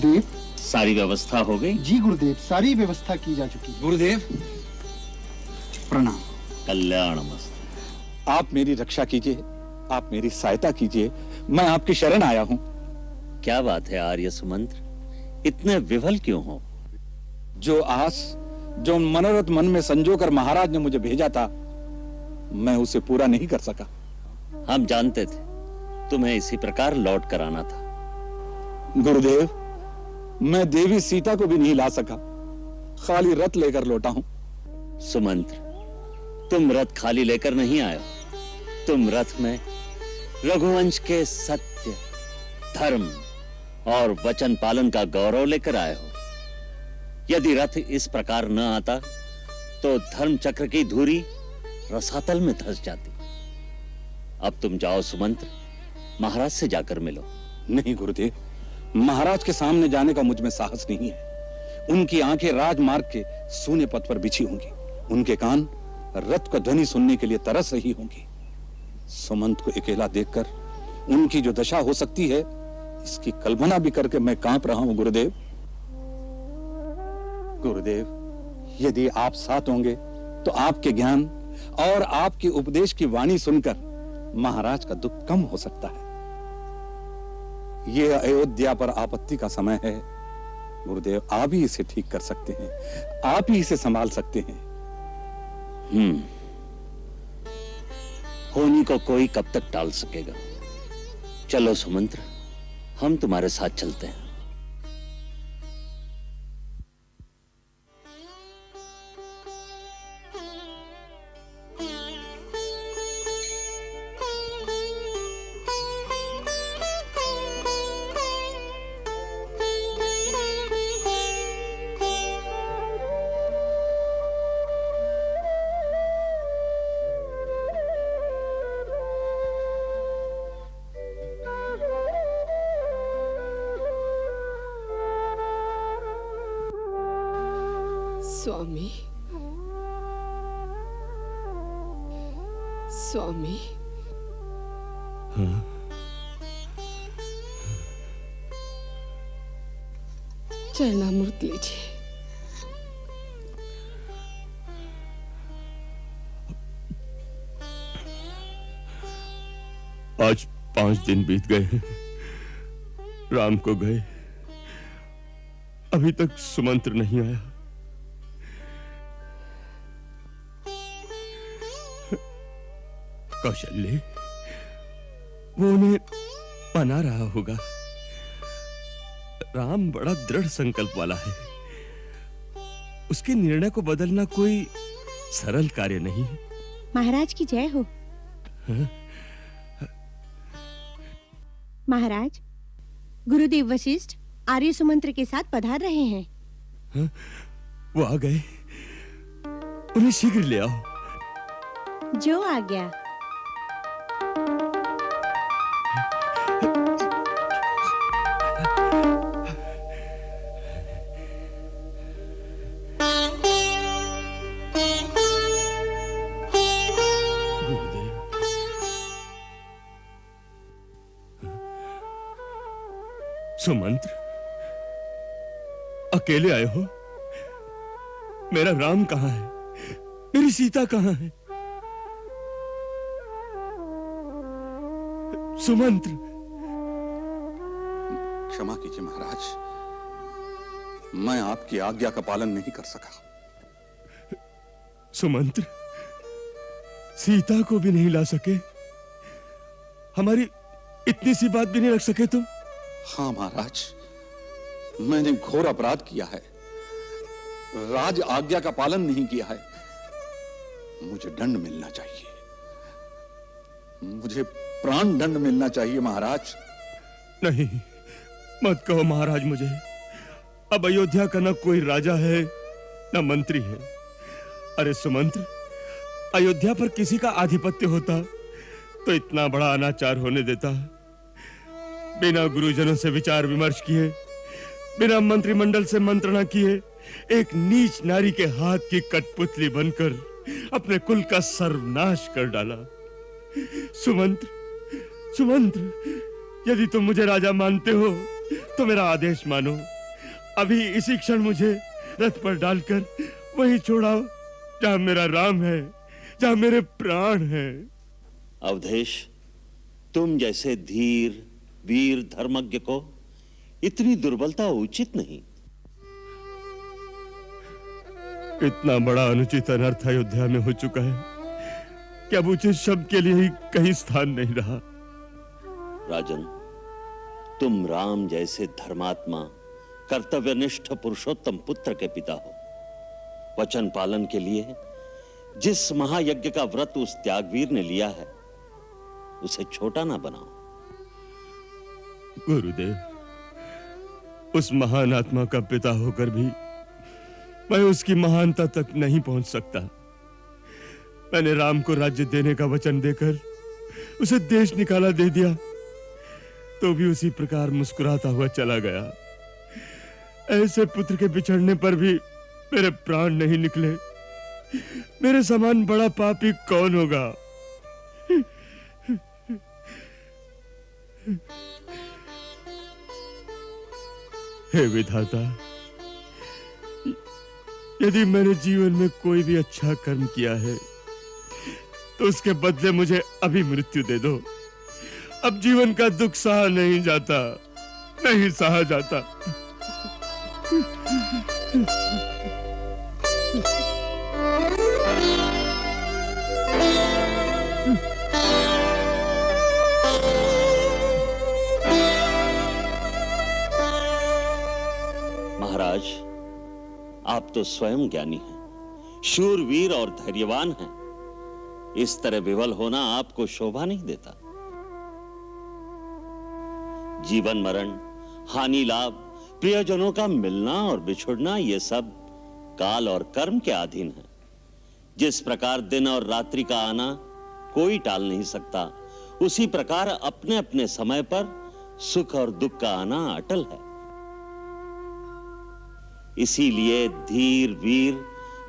गुरुदेव। सारी व्यवस्था हो गई? जी गुरुदेव, सारी व्यवस्था की जा चुकी है। गुरुदेव प्रणाम। कल्याणमस्तु। आप मेरी रक्षा कीजिए, आप मेरी सहायता कीजिए, मैं आपकी शरण आया हूं। क्या बात है आर्य सुमंत्र, इतने विवल क्यों हो? जो आस, जो मनोरथ मन में संजोकर महाराज ने मुझे भेजा था, मैं उसे पूरा नहीं कर सका। हम जानते थे तुम्हें इसी प्रकार लौट कर आना था। गुरुदेव, मैं देवी सीता को भी नहीं ला सका, खाली रथ लेकर लौटा हूं। सुमंत्र, तुम रथ खाली लेकर नहीं आए हो, तुम रथ में रघुवंश के सत्य, धर्म और वचन पालन का गौरव लेकर आए हो। यदि रथ इस प्रकार न आता तो धर्म चक्र की धुरी रसातल में धंस जाती। अब तुम जाओ सुमंत्र, महाराज से जाकर मिलो। नहीं गुरुदेव, महाराज के सामने जाने का मुझ में साहस नहीं है। उनकी आंखें राजमार्ग के सूने पथ पर बिछी होंगी, उनके कान रथ का ध्वनि सुनने के लिए तरस रही होंगी। सुमंत को अकेला देखकर उनकी जो दशा हो सकती है, इसकी कल्पना भी करके मैं कांप रहा हूं गुरुदेव। गुरुदेव, यदि आप साथ होंगे तो आपके ज्ञान और आपके उपदेश की वाणी सुनकर महाराज का दुख कम हो सकता है। यह अयोध्या पर आपत्ति का समय है गुरुदेव, आप ही इसे ठीक कर सकते हैं, आप ही इसे संभाल सकते हैं। होनी को कोई कब तक टाल सकेगा? चलो सुमंत्र, हम तुम्हारे साथ चलते हैं। स्वामी, स्वामी। चरणामृत लीजिए। आज 5 दिन बीत गए हैं, राम को गए, अभी तक सुमंत्र नहीं आया। कौशल्य, वो उन्हें मना रहा होगा। राम बड़ा दृढ़ संकल्प वाला है, उसके निर्णय को बदलना कोई सरल कार्य नहीं है। महाराज की जय हो। हाँ? महाराज, गुरुदेव वशिष्ठ आर्य सुमंत्र के साथ पधार रहे हैं। हाँ? वो आ गए, उन्हें शीघ्र ले आओ। जो आ गया। सुमंत्र, अकेले आए हो? मेरा राम कहां है? मेरी सीता कहां है? सुमंत्र। क्षमा कीजिए महाराज, मैं आपकी आज्ञा का पालन नहीं कर सका। सुमंत्र, सीता को भी नहीं ला सके? हमारी इतनी सी बात भी नहीं रख सके तुम? हाँ महाराज, मैंने घोर अपराध किया है, राज आज्ञा का पालन नहीं किया है। मुझे दंड मिलना चाहिए, मुझे प्राण दंड मिलना चाहिए महाराज। नहीं, मत कहो महाराज मुझे। अब अयोध्या का न कोई राजा है न मंत्री है। अरे सुमंत्र, अयोध्या पर किसी का आधिपत्य होता तो इतना बड़ा अनाचार होने देता? बिना गुरुजनों से विचार विमर्श किए, बिना मंत्रिमंडल से मंत्रणा किए, एक नीच नारी के हाथ की कठपुतली बनकर अपने कुल का सर्वनाश कर डाला। सुमंत्र, सुमंत्र, यदि तुम मुझे राजा मानते हो तो मेरा आदेश मानो, अभी इसी क्षण मुझे रथ पर डालकर वहीं छोड़ाओ जहां मेरा राम है, जहां मेरे प्राण हैं। अवधेश, तुम जैसे धीर वीर धर्मज्ञ को इतनी दुर्बलता उचित नहीं। इतना बड़ा अनुचित अनर्थ अयोध्या में हो चुका है कि अब उचित शब्द के लिए ही कहीं स्थान नहीं रहा। राजन, तुम राम जैसे धर्मात्मा कर्तव्यनिष्ठ पुरुषोत्तम पुत्र के पिता हो। वचन पालन के लिए जिस महायज्ञ का व्रत उस त्यागवीर ने लिया है, उसे छोटा ना बनाओ। गुरुदेव, उस महान आत्मा का पिता होकर भी मैं उसकी महानता तक नहीं पहुंच सकता। मैंने राम को राज्य देने का वचन देकर उसे देश निकाला दे दिया, तो भी उसी प्रकार मुस्कुराता हुआ चला गया। ऐसे पुत्र के बिछड़ने पर भी मेरे प्राण नहीं निकले। मेरे समान बड़ा पापी कौन होगा? हे विधाता, यदि मैंने जीवन में कोई भी अच्छा कर्म किया है तो उसके बदले मुझे अभी मृत्यु दे दो। अब जीवन का दुख सहा नहीं जाता, नहीं सहा जाता। महाराज, आप तो स्वयं ज्ञानी हैं, शूरवीर और धैर्यवान हैं। इस तरह विवल होना आपको शोभा नहीं देता। जीवन मरण, हानि लाभ, प्रियजनों का मिलना और बिछुड़ना, ये सब काल और कर्म के अधीन है। जिस प्रकार दिन और रात्रि का आना कोई टाल नहीं सकता, उसी प्रकार अपने अपने समय पर सुख और दुख का आना अटल है। इसीलिए धीर वीर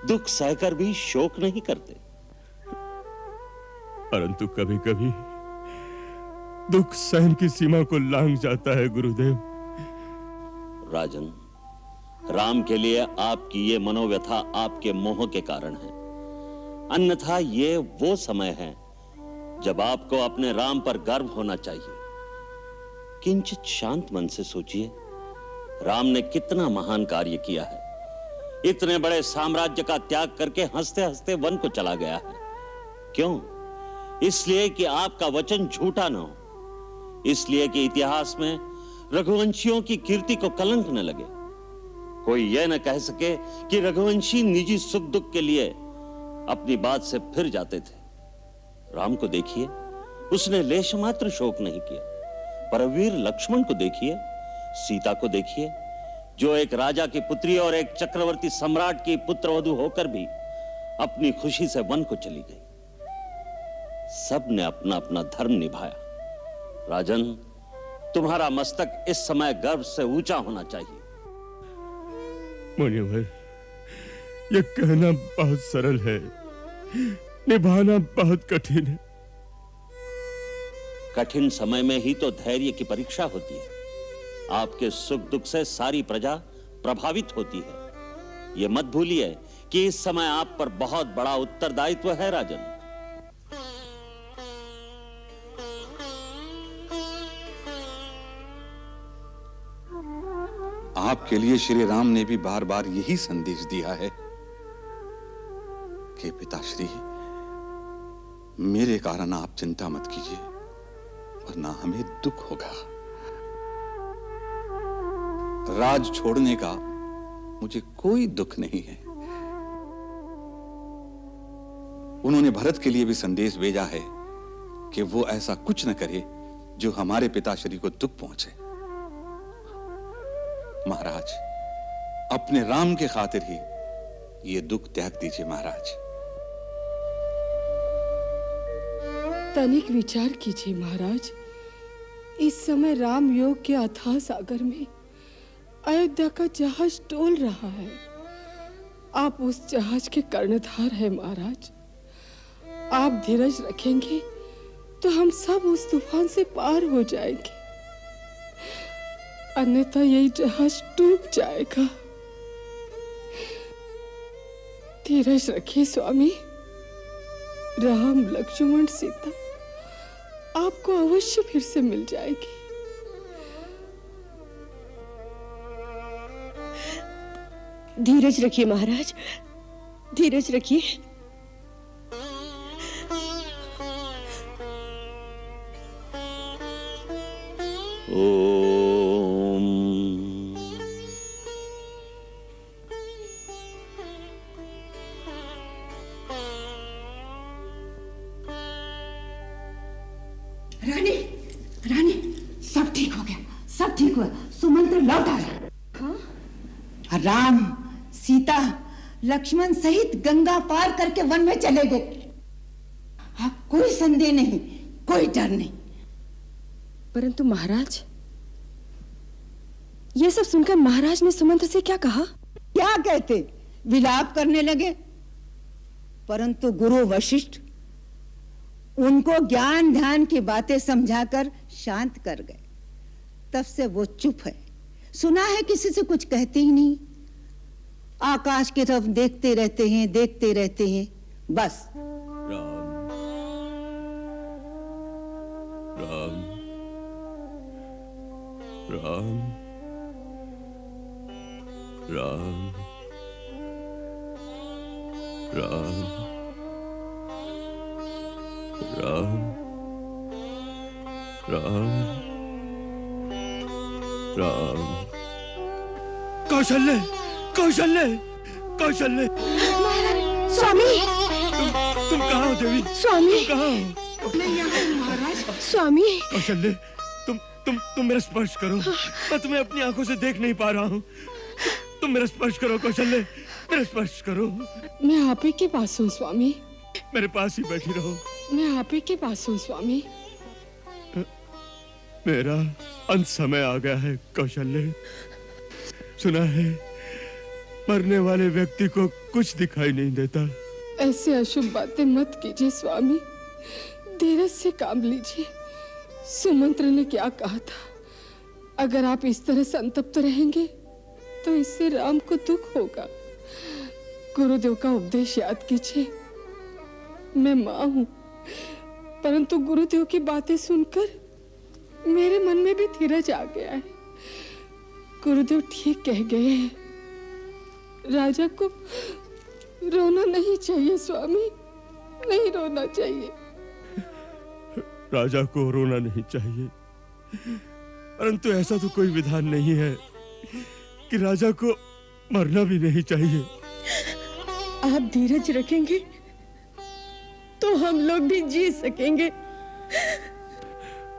दुख सहकर भी शोक नहीं करते। परंतु कभी कभी दुख सहन की सीमा को लांघ जाता है गुरुदेव। राजन, राम के लिए आपकी ये मनोव्यथा आपके मोह के कारण है। अन्यथा ये वो समय है जब आपको अपने राम पर गर्व होना चाहिए। किंचित शांत मन से सोचिए, राम ने कितना महान कार्य किया है। इतने बड़े साम्राज्य का त्याग करके हंसते हंसते वन को चला गया है। क्यों? इसलिए कि आपका वचन झूठा न हो, इसलिए कि इतिहास में रघुवंशियों की कीर्ति को कलंक न लगे। कोई यह न कह सके कि रघुवंशी निजी सुख दुख के लिए अपनी बात से फिर जाते थे। राम को देखिए, उसने लेश मात्र शोक नहीं किया। परमवीर लक्ष्मण को देखिए, सीता को देखिए, जो एक राजा की पुत्री और एक चक्रवर्ती सम्राट की पुत्रवधू होकर भी अपनी खुशी से वन को चली गई। सब ने अपना अपना धर्म निभाया। राजन, तुम्हारा मस्तक इस समय गर्व से ऊंचा होना चाहिए। मुनिवर, यह कहना बहुत सरल है, निभाना बहुत कठिन है। कठिन समय में ही तो धैर्य की परीक्षा होती है। आपके सुख दुख से सारी प्रजा प्रभावित होती है। यह मत भूलिए कि इस समय आप पर बहुत बड़ा उत्तरदायित्व है। राजन, आपके लिए श्री राम ने भी बार बार यही संदेश दिया है कि पिताश्री, मेरे कारण आप चिंता मत कीजिए, वरना हमें दुख होगा। राज छोड़ने का मुझे कोई दुख नहीं है। उन्होंने भरत के लिए भी संदेश भेजा है कि वो ऐसा कुछ न करे जो हमारे पिताश्री को दुख पहुंचे। महाराज, अपने राम के खातिर ही ये दुख त्याग दीजिए। महाराज, तनिक विचार कीजिए महाराज। इस समय राम योग के अथाह सागर में अयोध्या का जहाज डोल रहा है। आप उस जहाज के कर्णधार हैं महाराज। आप धीरज रखेंगे तो हम सब उस तूफान से पार हो जाएंगे। अन्यथा यही जहाज डूब जाएगा। धीरज रखिए स्वामी। राम, लक्ष्मण, सीता आपको अवश्य फिर से मिल जाएगी। धीरज रखिए महाराज, धीरज रखिए। ओम। रानी, रानी, सब ठीक हो गया, सब ठीक हुआ। सुमंत्र लौट आया। हाँ? राम, सीता, लक्ष्मण सहित गंगा पार करके वन में चले गए। हाँ, कोई संदेह नहीं, कोई डर नहीं। परंतु महाराज, ये सब सुनकर महाराज ने सुमंत्र से क्या कहा? क्या कहते? विलाप करने लगे। परंतु गुरु वशिष्ठ उनको ज्ञान ध्यान की बातें समझाकर शांत कर गए। तब से वो चुप है। सुना है किसी से कुछ कहते ही नहीं। आकाश की तरफ देखते रहते हैं, देखते रहते हैं, बस। राम, राम, राम, राम, राम, राम, राम, राम। कौशल्य, कौशल्य, कौशल्य। स्वामी, तुम कहाँ हो देवी? स्वामी, तुम कहाँ हो? स्वामी। कौशल्य, तुम मेरा स्पर्श करो। मैं तुम्हें अपनी आंखों से देख नहीं पा रहा हूँ। तुम मेरा स्पर्श करो कौशल्य, मेरा स्पर्श करो। मैं आप ही के पास हूँ स्वामी। मेरे पास ही बैठी रहो। मैं आप ही के पास हूँ स्वामी। मेरा अंत समय आ गया है कौशल्य। सुना है मरने वाले व्यक्ति को कुछ दिखाई नहीं देता। ऐसे अशुभ बातें मत कीजिए स्वामी। धीरज से काम लीजिए। सुमंत्र ने क्या कहा था? अगर आप इस तरह संतप्त रहेंगे तो इससे राम को दुख होगा। गुरुदेव का उपदेश याद कीजिए। मैं माँ हूँ, परंतु गुरुदेव की बातें सुनकर मेरे मन में भी धीरज आ गया है। गुरुदेव ठीक कह गए हैं। राजा को रोना नहीं चाहिए स्वामी, नहीं रोना चाहिए। राजा को रोना नहीं चाहिए, परंतु ऐसा तो कोई विधान नहीं है कि राजा को मरना भी नहीं चाहिए। आप धीरज रखेंगे तो हम लोग भी जी सकेंगे।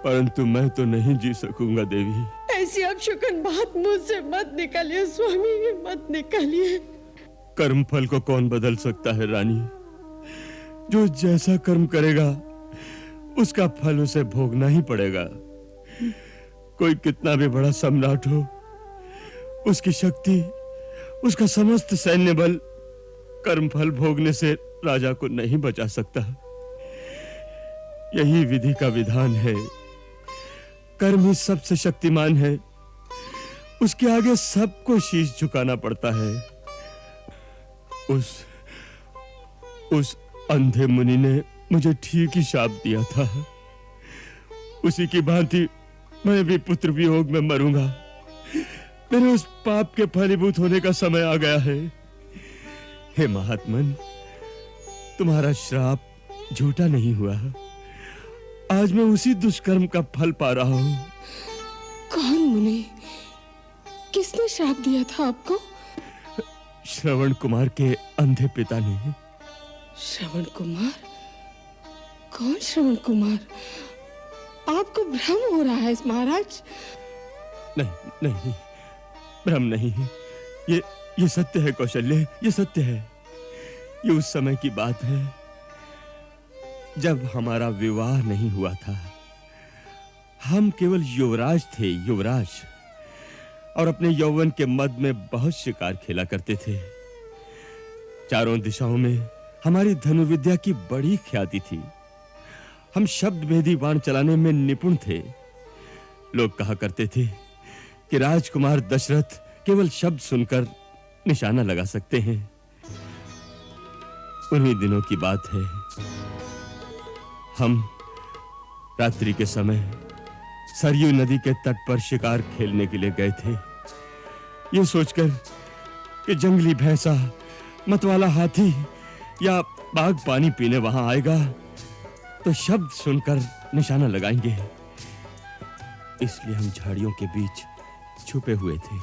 परंतु मैं तो नहीं जी सकूंगा देवी। ऐसी अपशकुन बात मुंह से मत निकालिए स्वामी, मत निकालिए। कर्म फल को कौन बदल सकता है रानी? जो जैसा कर्म करेगा उसका फल उसे भोगना ही पड़ेगा। कोई कितना भी बड़ा सम्राट हो, उसकी शक्ति, उसका समस्त सैन्य बल कर्म फल भोगने से राजा को नहीं बचा सकता। यही विधि का विधान है। कर्म ही सबसे शक्तिमान है। उसके आगे सबको शीश झुकाना पड़ता है। उस अंधे मुनि ने मुझे ठीक ही शाप दिया था। उसी की भांति मैं भी पुत्र वियोग में मरूंगा। मेरे उस पाप के फलीभूत होने का समय आ गया है। हे महात्मन, तुम्हारा श्राप झूठा नहीं हुआ। आज मैं उसी दुष्कर्म का फल पा रहा हूं। कौन मुनि? किसने श्राप दिया था आपको? श्रवण कुमार के अंधे पिता ने। श्रवण कुमार? कौन श्रवण कुमार? आपको भ्रम हो रहा है महाराज। नहीं नहीं, भ्रम नहीं। ये सत्य है कौशल्य, ये सत्य है। ये उस समय की बात है जब हमारा विवाह नहीं हुआ था। हम केवल युवराज थे, युवराज, और अपने यौवन के मद में बहुत शिकार खेला करते थे। चारों दिशाओं में हमारी धनुर्विद्या की बड़ी ख्याति थी। हम शब्द भेदी बाण चलाने में निपुण थे। लोग कहा करते थे कि राजकुमार दशरथ केवल शब्द सुनकर निशाना लगा सकते हैं। उन्हीं दिनों की बात है, हम रात्रि के समय सरयू नदी के तट पर शिकार खेलने के लिए गए थे, ये सोचकर कि जंगली भैंसा, मतवाला हाथी या बाघ पानी पीने वहां आएगा तो शब्द सुनकर निशाना लगाएंगे। इसलिए हम झाड़ियों के बीच छुपे हुए थे।